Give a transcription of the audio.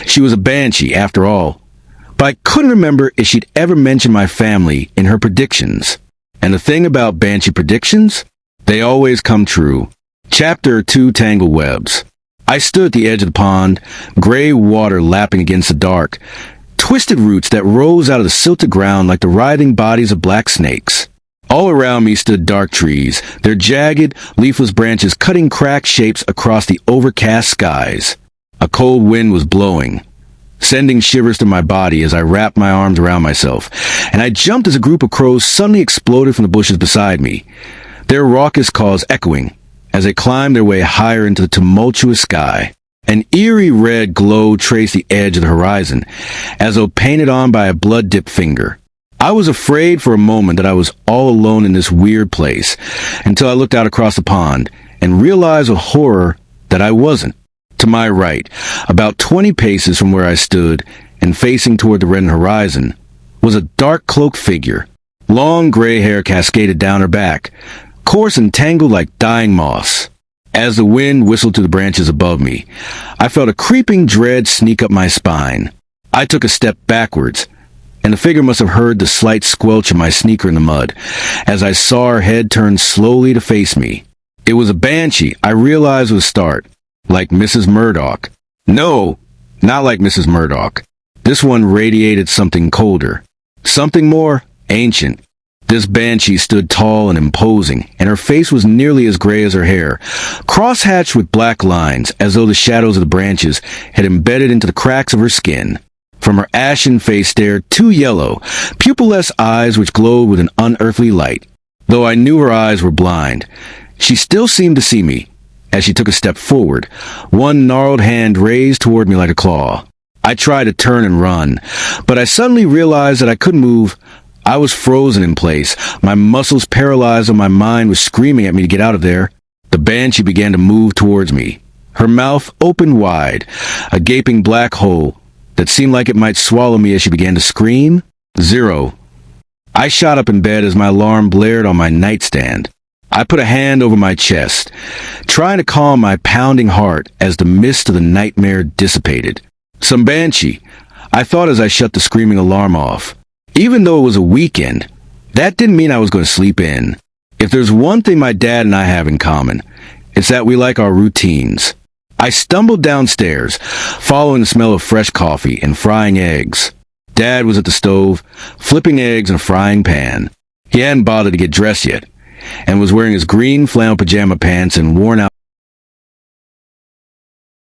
She was a banshee, after all. But I couldn't remember if she'd ever mentioned my family in her predictions. And the thing about banshee predictions? They always come true. Chapter 2, Tangled Webs. I stood at the edge of the pond, gray water lapping against the dark, twisted roots that rose out of the silted ground like the writhing bodies of black snakes. All around me stood dark trees, their jagged, leafless branches cutting cracked shapes across the overcast skies. A cold wind was blowing, sending shivers through my body as I wrapped my arms around myself, and I jumped as a group of crows suddenly exploded from the bushes beside me, their raucous calls echoing as they climbed their way higher into the tumultuous sky. An eerie red glow traced the edge of the horizon, as though painted on by a blood-dipped finger. I was afraid for a moment that I was all alone in this weird place, until I looked out across the pond and realized with horror that I wasn't. To my right, about 20 paces from where I stood and facing toward the reddened horizon, was a dark cloaked figure. Long gray hair cascaded down her back, coarse and tangled like dying moss. As the wind whistled through the branches above me, I felt a creeping dread sneak up my spine. I took a step backwards, and the figure must have heard the slight squelch of my sneaker in the mud, as I saw her head turn slowly to face me. It was a banshee, I realized with a start, like Mrs. Murdoch. No, not like Mrs. Murdoch. This one radiated something colder, something more ancient. This banshee stood tall and imposing, and her face was nearly as gray as her hair, cross-hatched with black lines, as though the shadows of the branches had embedded into the cracks of her skin. From her ashen face stared two yellow, pupilless eyes which glowed with an unearthly light. Though I knew her eyes were blind, she still seemed to see me. As she took a step forward, one gnarled hand raised toward me like a claw. I tried to turn and run, but I suddenly realized that I couldn't move. I was frozen in place, my muscles paralyzed, and my mind was screaming at me to get out of there. The banshee began to move towards me, her mouth opened wide, a gaping black hole that seemed like it might swallow me as she began to scream. 0. I shot up in bed as my alarm blared on my nightstand. I put a hand over my chest, trying to calm my pounding heart as the mist of the nightmare dissipated. Some banshee, I thought as I shut the screaming alarm off. Even though it was a weekend, that didn't mean I was going to sleep in. If there's one thing my dad and I have in common, it's that we like our routines. I stumbled downstairs, following the smell of fresh coffee and frying eggs. Dad was at the stove, flipping eggs in a frying pan. He hadn't bothered to get dressed yet, and was wearing his green flannel pajama pants and worn-out